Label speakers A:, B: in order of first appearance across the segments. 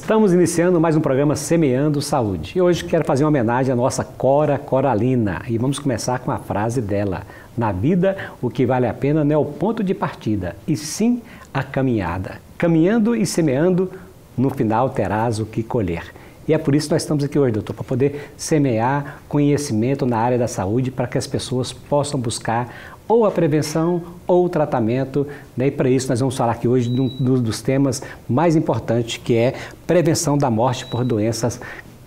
A: Estamos iniciando mais um programa Semeando Saúde. E hoje quero fazer uma homenagem à nossa Cora Coralina. E vamos começar com a frase dela. Na vida, o que vale a pena não é o ponto de partida, e sim a caminhada. Caminhando e semeando, no final terás o que colher. E é por isso que nós estamos aqui hoje, doutor, para poder semear conhecimento na área da saúde para que as pessoas possam buscar ou a prevenção ou o tratamento, né? E para isso nós vamos falar aqui hoje de um dos temas mais importantes, que é prevenção da morte por doenças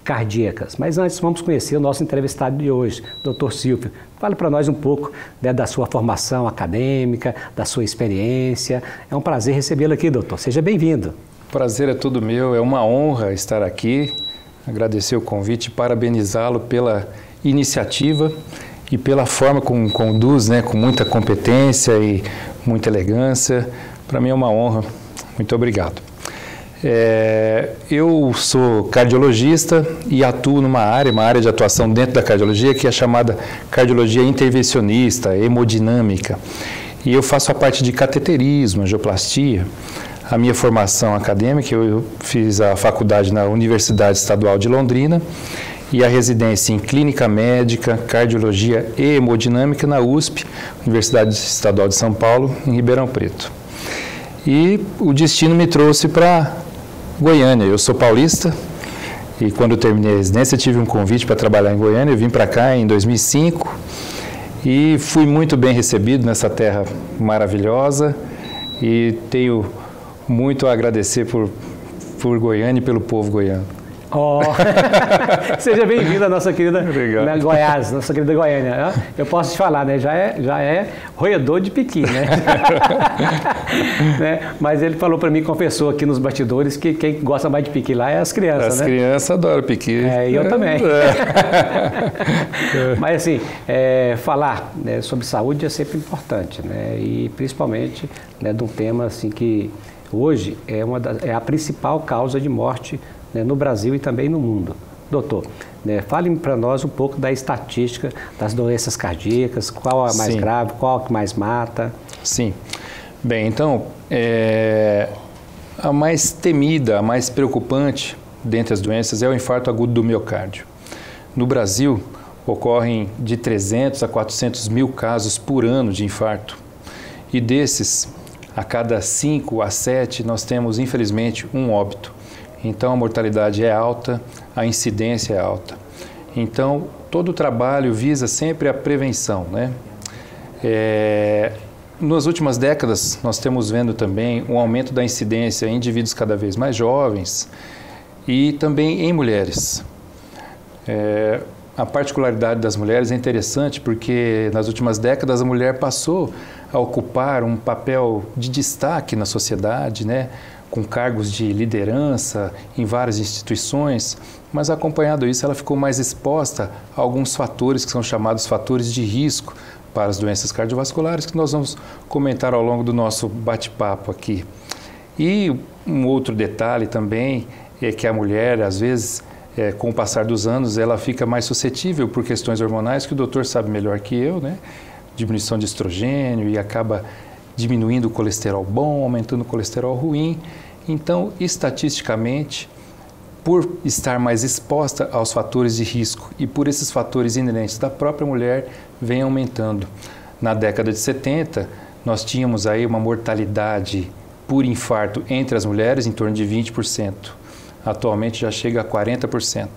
A: cardíacas. Mas antes vamos conhecer o nosso entrevistado de hoje, doutor Silvio. Fale para nós um pouco, né, da sua formação acadêmica, da sua experiência. É um prazer recebê-lo aqui, doutor. Seja bem-vindo.
B: O prazer é todo meu, é uma honra estar aqui, agradecer o convite e parabenizá-lo pela iniciativa e pela forma como conduz, né, com muita competência e muita elegância. Para mim é uma honra. Muito obrigado. Eu sou cardiologista e atuo uma área de atuação dentro da cardiologia que é chamada cardiologia intervencionista, hemodinâmica. E eu faço a parte de cateterismo, angioplastia. A minha formação acadêmica, eu fiz a faculdade na Universidade Estadual de Londrina e a residência em Clínica Médica, Cardiologia e Hemodinâmica na USP, Universidade Estadual de São Paulo, em Ribeirão Preto. E o destino me trouxe para Goiânia. Eu sou paulista e quando eu terminei a residência tive um convite para trabalhar em Goiânia. Eu vim para cá em 2005 e fui muito bem recebido nessa terra maravilhosa e tenho muito a agradecer por Goiânia e pelo povo goiano.
A: Oh. Seja bem-vindo à nossa querida Goiás, nossa querida Goiânia. Eu posso te falar, né? Já é roedor de piqui, né? Né? Mas ele falou para mim, confessou aqui nos bastidores, que quem gosta mais de piqui lá é as crianças, né?
B: As crianças adoram piqui.
A: E eu também. Mas assim, falar, né, sobre saúde é sempre importante, né? E principalmente, né, de um tema assim que hoje é a principal causa de morte, né, no Brasil e também no mundo. Doutor, né, fale para nós um pouco da estatística das doenças cardíacas, qual a mais grave, qual a que mais mata.
B: Sim. Bem, então, a mais temida, a mais preocupante dentre as doenças é o infarto agudo do miocárdio. No Brasil, ocorrem de 300 a 400 mil casos por ano de infarto. E desses, a cada 5 a 7, nós temos, infelizmente, um óbito. Então, a mortalidade é alta, a incidência é alta. Então, todo o trabalho visa sempre a prevenção, né? Nas últimas décadas, nós temos vendo também um aumento da incidência em indivíduos cada vez mais jovens e também em mulheres. A particularidade das mulheres é interessante porque nas últimas décadas a mulher passou a ocupar um papel de destaque na sociedade, né? Com cargos de liderança em várias instituições, mas acompanhado isso ela ficou mais exposta a alguns fatores que são chamados fatores de risco para as doenças cardiovasculares, que nós vamos comentar ao longo do nosso bate-papo aqui. E um outro detalhe também é que a mulher, às vezes, com o passar dos anos, ela fica mais suscetível por questões hormonais, que o doutor sabe melhor que eu, né? Diminuição de estrogênio e acaba diminuindo o colesterol bom, aumentando o colesterol ruim. Então, estatisticamente, por estar mais exposta aos fatores de risco e por esses fatores inerentes da própria mulher, vem aumentando. Na década de 70, nós tínhamos aí uma mortalidade por infarto entre as mulheres em torno de 20%. Atualmente já chega a 40%.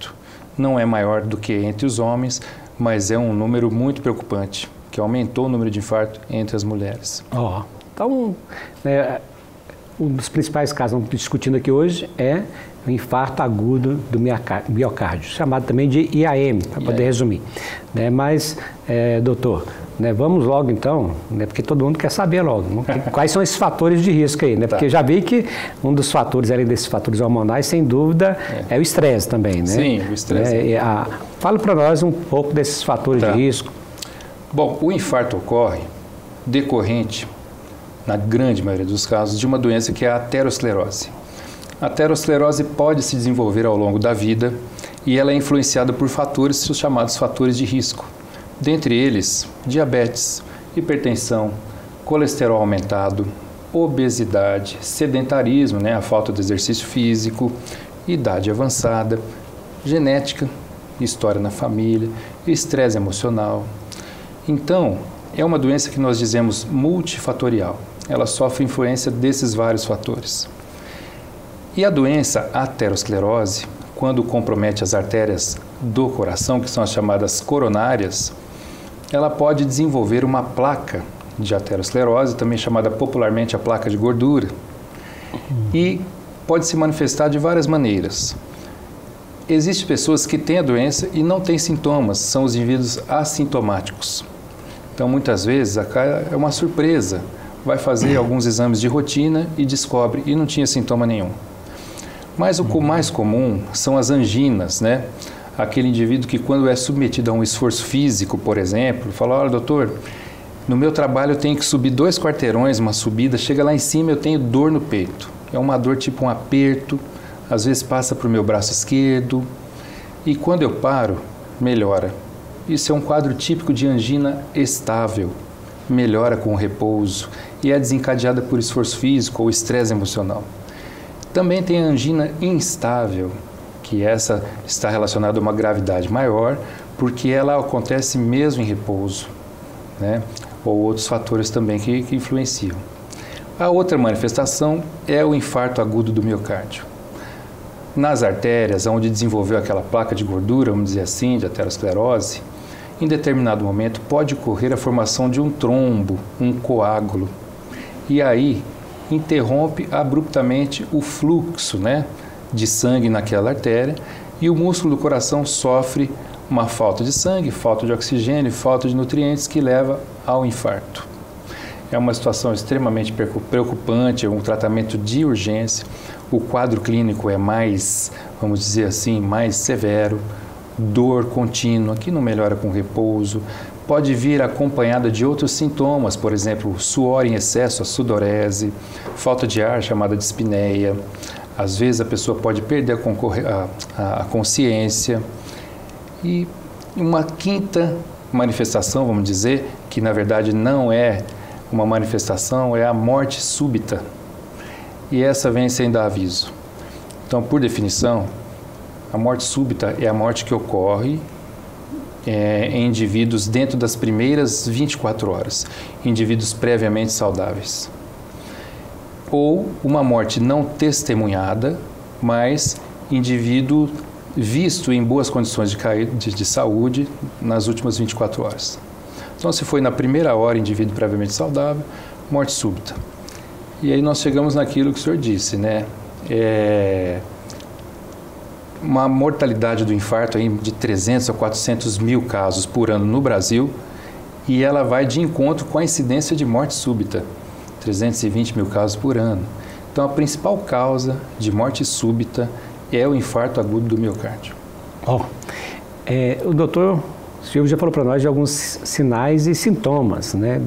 B: Não é maior do que entre os homens, mas é um número muito preocupante, que aumentou o número de infarto entre as mulheres.
A: Então, né, um dos principais casos que estamos discutindo aqui hoje é o infarto agudo do miocárdio, chamado também de IAM, para poder resumir. Né, mas, doutor, né, vamos logo então, né, porque todo mundo quer saber logo, né, quais são esses fatores de risco aí, né? Porque já vi que um dos fatores, além desses fatores hormonais, sem dúvida, é o estresse também, né?
B: Sim, o estresse.
A: Fala para nós um pouco desses fatores de risco.
B: Bom, o infarto ocorre decorrente, na grande maioria dos casos, de uma doença que é a aterosclerose. A aterosclerose pode se desenvolver ao longo da vida e ela é influenciada por fatores, os chamados fatores de risco. Dentre eles, diabetes, hipertensão, colesterol aumentado, obesidade, sedentarismo, né, a falta de exercício físico, idade avançada, genética, história na família, estresse emocional. Então, é uma doença que nós dizemos multifatorial. Ela sofre influência desses vários fatores. E a doença aterosclerose, quando compromete as artérias do coração, que são as chamadas coronárias, ela pode desenvolver uma placa de aterosclerose, também chamada popularmente a placa de gordura, e pode se manifestar de várias maneiras. Existem pessoas que têm a doença e não têm sintomas, são os indivíduos assintomáticos. Então, muitas vezes, é uma surpresa. Vai fazer alguns exames de rotina e descobre, e não tinha sintoma nenhum. Mas o mais comum são as anginas, né? Aquele indivíduo que, quando é submetido a um esforço físico, por exemplo, fala: olha, doutor, no meu trabalho eu tenho que subir 2 quarteirões, uma subida, chega lá em cima eu tenho dor no peito. É uma dor tipo um aperto, às vezes passa para o meu braço esquerdo, e quando eu paro, melhora. Isso é um quadro típico de angina estável, melhora com o repouso e é desencadeada por esforço físico ou estresse emocional. Também tem a angina instável, que essa está relacionada a uma gravidade maior, porque ela acontece mesmo em repouso, né? Ou outros fatores também que influenciam. A outra manifestação é o infarto agudo do miocárdio. Nas artérias, onde desenvolveu aquela placa de gordura, vamos dizer assim, de aterosclerose, em determinado momento pode ocorrer a formação de um trombo, um coágulo. E aí interrompe abruptamente o fluxo, né, de sangue naquela artéria, e o músculo do coração sofre uma falta de sangue, falta de oxigênio, falta de nutrientes que leva ao infarto. É uma situação extremamente preocupante, é um tratamento de urgência. O quadro clínico é mais, vamos dizer assim, mais severo, dor contínua, que não melhora com repouso, pode vir acompanhada de outros sintomas, por exemplo, suor em excesso, a sudorese, falta de ar, chamada de dispneia. Às vezes a pessoa pode perder a consciência. E uma quinta manifestação, vamos dizer, que na verdade não é uma manifestação, é a morte súbita. E essa vem sem dar aviso. Então, por definição, a morte súbita é a morte que ocorre em indivíduos dentro das primeiras 24 horas, indivíduos previamente saudáveis. Ou uma morte não testemunhada, mas indivíduo visto em boas condições de saúde nas últimas 24 horas. Então, se foi na primeira hora, indivíduo previamente saudável, morte súbita. E aí nós chegamos naquilo que o senhor disse, né? Uma mortalidade do infarto aí de 300 a 400 mil casos por ano no Brasil, e ela vai de encontro com a incidência de morte súbita, 320 mil casos por ano. Então, a principal causa de morte súbita é o infarto agudo do miocárdio.
A: O doutor Silvio já falou para nós de alguns sinais e sintomas, né?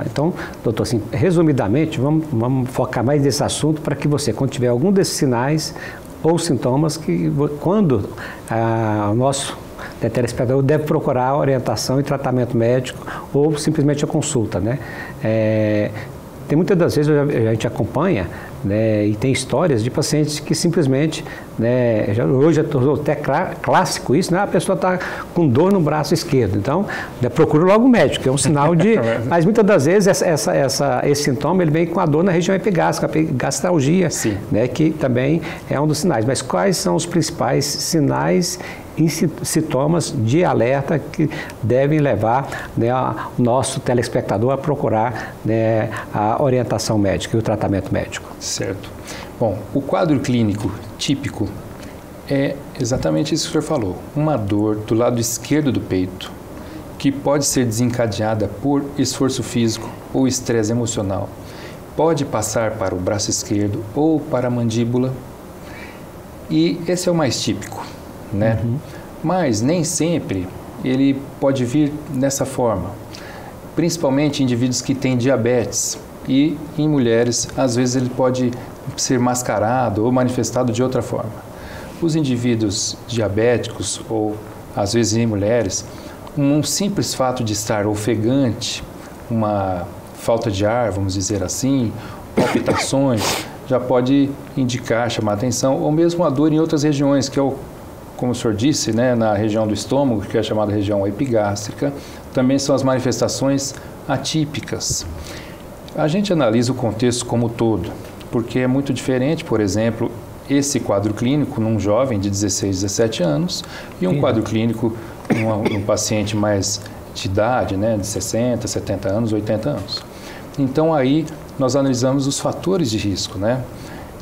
A: Então, doutor, assim, resumidamente, vamos focar mais nesse assunto para que você, quando tiver algum desses sinais ou sintomas, que quando o nosso telespectador deve procurar orientação e tratamento médico ou simplesmente a consulta, né? Tem muitas das vezes a gente acompanha, né, e tem histórias de pacientes que simplesmente, né, hoje é até clássico isso, né, a pessoa está com dor no braço esquerdo, então procura logo o médico, é um sinal de... Mas muitas das vezes esse sintoma ele vem com a dor na região epigástrica, a epigastralgia, né, que também é um dos sinais. Mas quais são os principais sinais e sintomas de alerta que devem levar, né, o nosso telespectador a procurar, né, a orientação médica e o tratamento médico?
B: Certo. Bom, o quadro clínico típico é exatamente isso que o senhor falou. Uma dor do lado esquerdo do peito, que pode ser desencadeada por esforço físico ou estresse emocional. Pode passar para o braço esquerdo ou para a mandíbula. E esse é o mais típico, né? Mas nem sempre ele pode vir dessa forma. Principalmente em indivíduos que têm diabetes. E em mulheres, às vezes ele pode ser mascarado ou manifestado de outra forma. Os indivíduos diabéticos, ou às vezes em mulheres, um simples fato de estar ofegante, uma falta de ar, vamos dizer assim, palpitações, já pode indicar, chamar atenção, ou mesmo a dor em outras regiões, que é como o senhor disse, né, na região do estômago, que é a chamada região epigástrica, também são as manifestações atípicas. A gente analisa o contexto como um todo, porque é muito diferente, por exemplo, esse quadro clínico num jovem de 16, 17 anos e um quadro clínico num paciente mais de idade, né, de 60, 70 anos, 80 anos. Então aí nós analisamos os fatores de risco, né?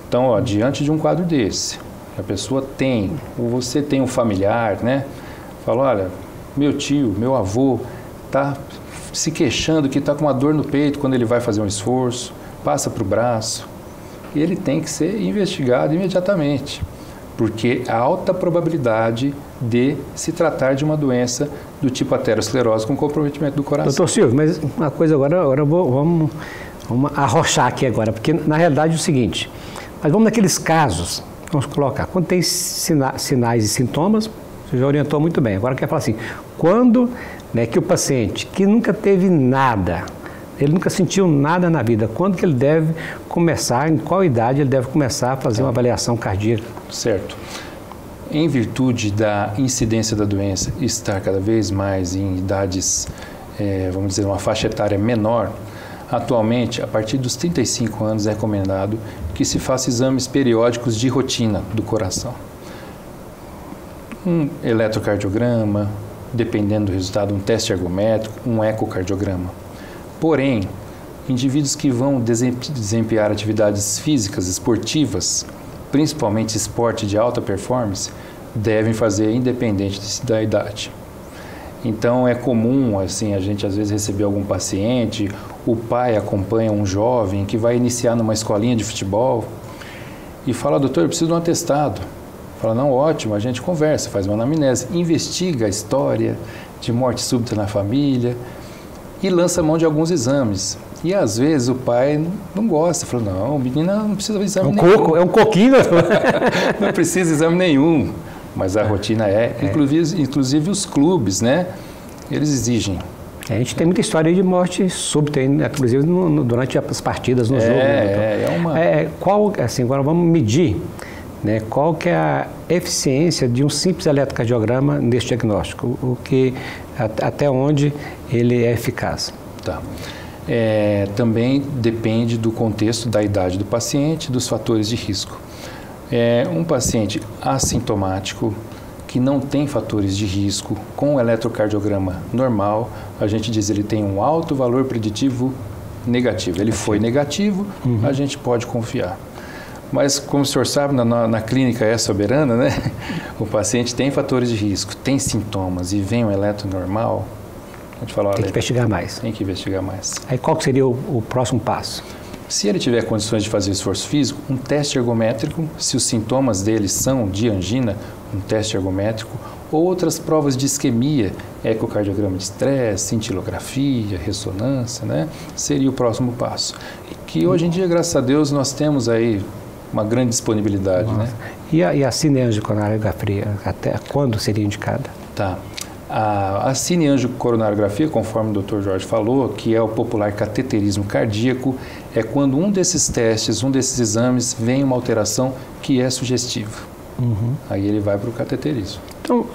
B: Então, ó, diante de um quadro desse, a pessoa tem, ou você tem um familiar, né? Fala, olha, meu tio, meu avô está se queixando que está com uma dor no peito quando ele vai fazer um esforço, passa para o braço, e ele tem que ser investigado imediatamente, porque há alta probabilidade de se tratar de uma doença do tipo aterosclerose com comprometimento do coração.
A: Doutor Silvio, mas uma coisa agora vamos arrochar aqui agora, porque na realidade é o seguinte, mas vamos naqueles casos, vamos colocar, quando tem sinais e sintomas, você já orientou muito bem, agora quer falar assim, quando, né, que o paciente que nunca teve nada, ele nunca sentiu nada na vida, quando que ele deve começar, em qual idade ele deve começar a fazer uma avaliação cardíaca?
B: Certo. Em virtude da incidência da doença estar cada vez mais em idades, vamos dizer, uma faixa etária menor, atualmente, a partir dos 35 anos, é recomendado que se faça exames periódicos de rotina do coração. Um eletrocardiograma, dependendo do resultado, um teste ergométrico, um ecocardiograma. Porém, indivíduos que vão desempenhar atividades físicas, esportivas, principalmente esporte de alta performance, devem fazer independente da idade. Então é comum, assim, a gente às vezes receber algum paciente, o pai acompanha um jovem que vai iniciar numa escolinha de futebol e fala, doutor, eu preciso de um atestado. Fala, não, ótimo, a gente conversa, faz uma anamnese, investiga a história de morte súbita na família e lança mão de alguns exames. E às vezes o pai não gosta, fala, não, menina não precisa de exame nenhum.
A: É um coquinho.
B: Não precisa de exame nenhum, mas a rotina inclusive os clubes, né, eles exigem.
A: A gente tem muita história de morte súbita, inclusive durante as partidas no jogo. Né? Qual, assim, agora vamos medir, né, qual que é a eficiência de um simples eletrocardiograma nesse diagnóstico, até onde ele é eficaz.
B: Tá. Também depende do contexto, da idade do paciente, dos fatores de risco. Um paciente assintomático, que não tem fatores de risco, com o eletrocardiograma normal, a gente diz que ele tem um alto valor preditivo negativo. Ele foi negativo, a gente pode confiar. Mas, como o senhor sabe, na clínica é soberana, né? O paciente tem fatores de risco, tem sintomas e vem um eletro normal, a gente fala, olha,
A: tem que investigar mais.
B: Tem que investigar mais.
A: Aí qual que seria o próximo passo?
B: Se ele tiver condições de fazer esforço físico, um teste ergométrico, se os sintomas dele são de angina, um teste ergométrico, ou outras provas de isquemia, ecocardiograma de estresse, cintilografia, ressonância, né? Seria o próximo passo. Que hoje em dia, graças a Deus, nós temos aí uma grande disponibilidade. Né?
A: E a cineangiocoronariografia, até quando seria indicada?
B: Tá. A cineangiocoronariografia, conforme o Dr. Jorge falou, que é o popular cateterismo cardíaco, é quando um desses testes, um desses exames, vem uma alteração que é sugestiva. Aí ele vai para o cateterismo.
A: Então,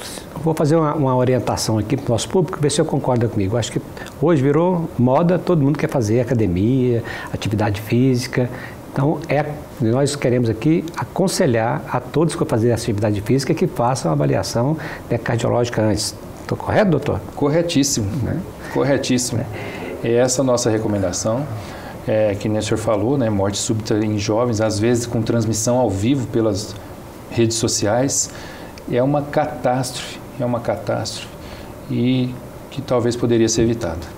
A: vou fazer uma orientação aqui para o nosso público, ver se eu concorda comigo. Acho que hoje virou moda, todo mundo quer fazer academia, atividade física. Então, nós queremos aqui aconselhar a todos que vão fazer atividade física que façam a avaliação, né, cardiológica antes. Estou correto, doutor?
B: Corretíssimo, né? Corretíssimo. É essa a nossa recomendação, que nem o senhor falou, né, morte súbita em jovens, às vezes com transmissão ao vivo pelas redes sociais, é uma catástrofe e que talvez poderia ser evitada.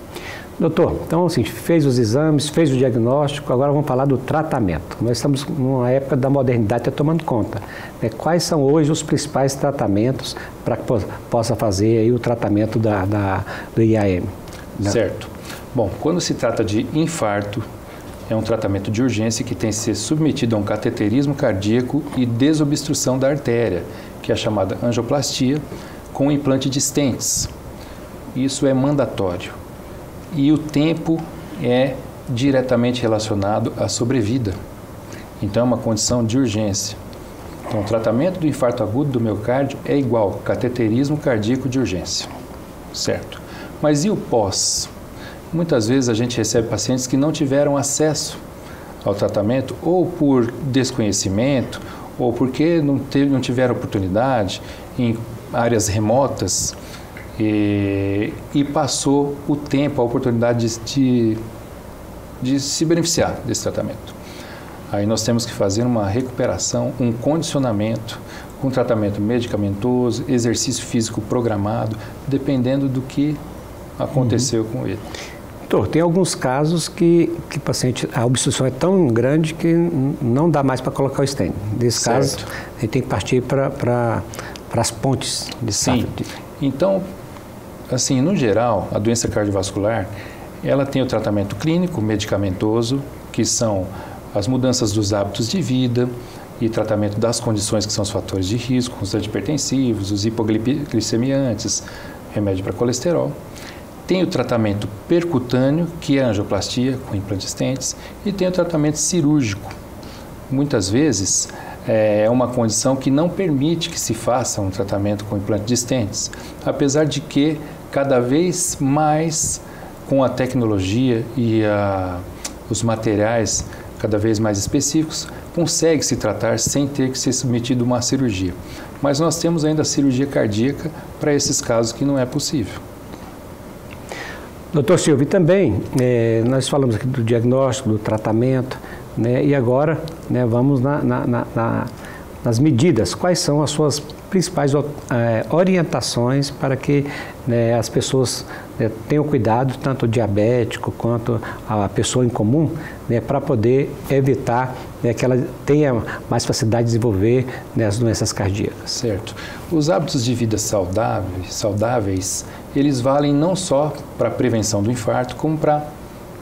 A: Doutor, então assim, fez os exames, fez o diagnóstico, agora vamos falar do tratamento. Nós estamos numa época da modernidade, está tomando conta. Né? Quais são hoje os principais tratamentos para que possa fazer aí o tratamento do IAM? Né?
B: Certo. Bom, quando se trata de infarto, é um tratamento de urgência que tem que ser submetido a um cateterismo cardíaco e desobstrução da artéria, que é a chamada angioplastia, com implante de stents. Isso é mandatório. E o tempo é diretamente relacionado à sobrevida. Então é uma condição de urgência. Então o tratamento do infarto agudo do miocárdio é igual cateterismo cardíaco de urgência, certo? Mas e o pós? Muitas vezes a gente recebe pacientes que não tiveram acesso ao tratamento ou por desconhecimento ou porque não tiveram oportunidade em áreas remotas e passou o tempo, a oportunidade de se beneficiar desse tratamento. Aí nós temos que fazer uma recuperação, um condicionamento com tratamento medicamentoso, exercício físico programado, dependendo do que aconteceu com ele.
A: Doutor, tem alguns casos que o paciente, a obstrução é tão grande que não dá mais para colocar o stent. Nesse caso, a gente tem que partir para as pontes de
B: Sim. Então, assim, no geral, a doença cardiovascular, ela tem o tratamento clínico, medicamentoso, que são as mudanças dos hábitos de vida e tratamento das condições que são os fatores de risco, os antihipertensivos, os hipoglicemiantes, remédio para colesterol. Tem o tratamento percutâneo, que é a angioplastia com implante de stents, e tem o tratamento cirúrgico. Muitas vezes é uma condição que não permite que se faça um tratamento com implante de stents, apesar de que cada vez mais com a tecnologia e os materiais cada vez mais específicos, consegue se tratar sem ter que ser submetido a uma cirurgia. Mas nós temos ainda a cirurgia cardíaca para esses casos que não é possível.
A: Doutor Silvio, também nós falamos aqui do diagnóstico, do tratamento, né, e agora vamos nas medidas. Quais são as suas principais orientações para que as pessoas tenham cuidado, tanto o diabético quanto a pessoa em comum, para poder evitar que ela tenha mais facilidade de desenvolver as doenças cardíacas?
B: Certo. Os hábitos de vida saudáveis, eles valem não só para a prevenção do infarto, como para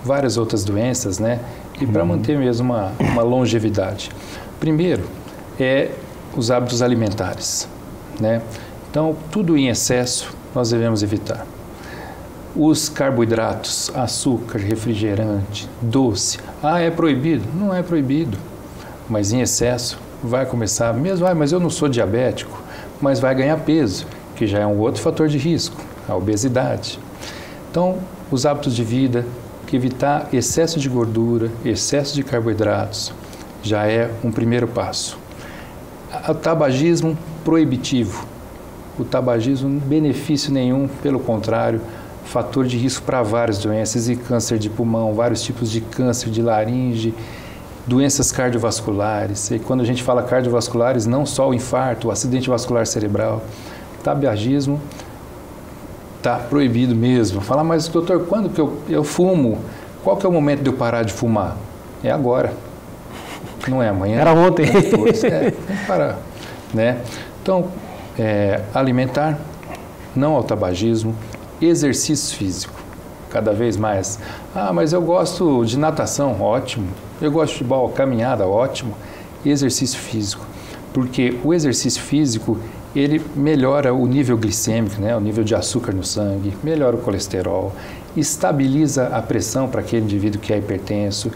B: várias outras doenças, e para manter mesmo uma longevidade. Primeiro, os hábitos alimentares, Então, tudo em excesso nós devemos evitar. Os carboidratos, açúcar, refrigerante, doce, é proibido? Não é proibido, mas em excesso vai começar, mas eu não sou diabético, mas vai ganhar peso, que já é um outro fator de risco, a obesidade. Então, os hábitos de vida, que evitar excesso de gordura, excesso de carboidratos, já é um primeiro passo. O tabagismo proibitivo. O tabagismo, benefício nenhum, pelo contrário, fator de risco para várias doenças, e câncer de pulmão, vários tipos de câncer de laringe, doenças cardiovasculares. E quando a gente fala cardiovasculares, não só o infarto, o acidente vascular cerebral. Tabagismo está proibido mesmo. Fala, mas doutor, quando que eu fumo? Qual que é o momento de eu parar de fumar? É agora. Não é amanhã.
A: Era ontem.
B: Tem que parar. Então, alimentar, não ao tabagismo, exercício físico, cada vez mais. Mas eu gosto de natação, ótimo. Eu gosto de futebol, caminhada, ótimo. Exercício físico, porque o exercício físico, ele melhora o nível glicêmico, o nível de açúcar no sangue, melhora o colesterol, estabiliza a pressão para aquele indivíduo que é hipertenso,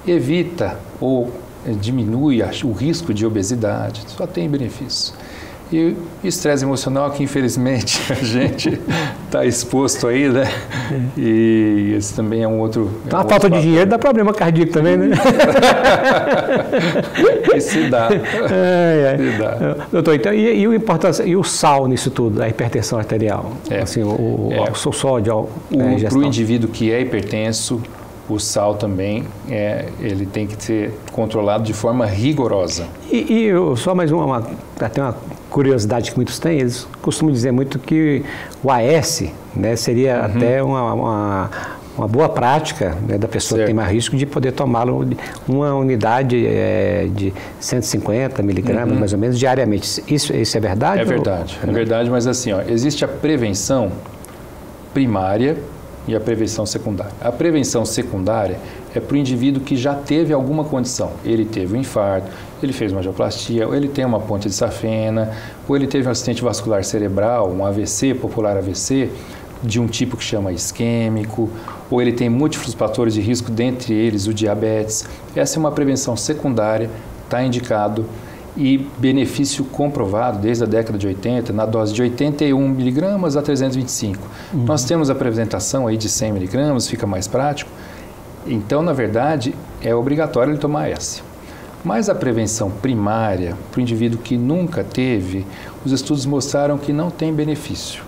B: evita ou diminui o risco de obesidade, só tem benefícios. E o estresse emocional, que infelizmente a gente está exposto aí, E esse também é um outro...
A: Então, a falta de dinheiro dá problema cardíaco também,
B: E se dá. Se dá.
A: Doutor, então, e o sal nisso tudo, a hipertensão arterial? Assim, o sódio,
B: para o indivíduo que é hipertenso, o sal também, ele tem que ser controlado de forma rigorosa.
A: E só mais até uma curiosidade que muitos têm, eles costumam dizer muito que o AS, seria até uma boa prática da pessoa que tem mais risco de poder tomá-lo uma unidade de 150 miligramas, mais ou menos, diariamente. Isso é verdade?
B: É verdade, é verdade, mas assim, existe a prevenção primária e a prevenção secundária. A prevenção secundária é para o indivíduo que já teve alguma condição. Ele teve um infarto, ele fez uma angioplastia, ou ele tem uma ponte de safena, ou ele teve um acidente vascular cerebral, um AVC, popular AVC. de um tipo que chama isquêmico, ou ele tem múltiplos fatores de risco, dentre eles o diabetes. Essa é uma prevenção secundária, está indicado, e benefício comprovado desde a década de 80, na dose de 81 miligramas a 325. Nós temos a apresentação aí de 100 miligramas, fica mais prático. Então, na verdade, é obrigatório ele tomar essa. Mas a prevenção primária, para o indivíduo que nunca teve, os estudos mostraram que não tem benefício.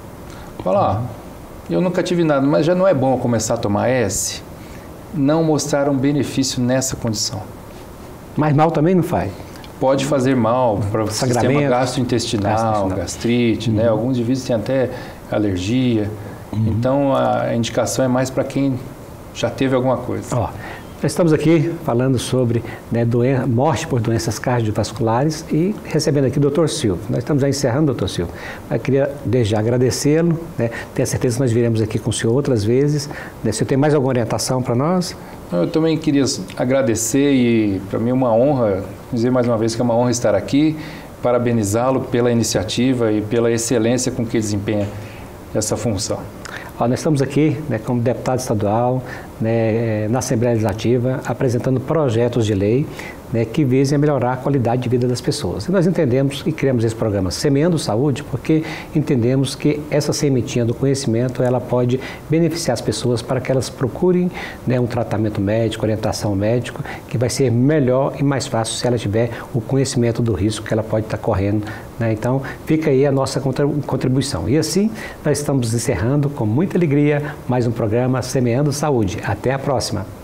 B: Fala, eu nunca tive nada, mas já não é bom eu começar a tomar S? Não mostraram benefício nessa condição.
A: Mas mal também não faz?
B: Pode fazer mal para o sistema gastrointestinal, gastrite, né? Alguns indivíduos têm até alergia. Então, a indicação é mais para quem já teve alguma coisa.
A: Nós estamos aqui falando sobre, né, morte por doenças cardiovasculares e recebendo aqui o Dr. Silvio. Nós estamos já encerrando, Dr. Silvio. Eu queria desde já agradecê-lo, né? Tenho certeza que nós viremos aqui com o senhor outras vezes. Né? O senhor tem mais alguma orientação para nós?
B: Eu também queria agradecer e para mim é uma honra, dizer mais uma vez que é uma honra estar aqui, parabenizá-lo pela iniciativa e pela excelência com que desempenha essa função.
A: Nós estamos aqui, né, como deputado estadual, né, na Assembleia Legislativa, apresentando projetos de lei, né, que visem a melhorar a qualidade de vida das pessoas. E nós entendemos e criamos esse programa Semeando Saúde porque entendemos que essa sementinha do conhecimento ela pode beneficiar as pessoas para que elas procurem, né, um tratamento médico, orientação médica, que vai ser melhor e mais fácil se ela tiver o conhecimento do risco que ela pode estar correndo. Né? Então, fica aí a nossa contribuição. E assim, nós estamos encerrando com muita alegria mais um programa Semeando Saúde. Até a próxima!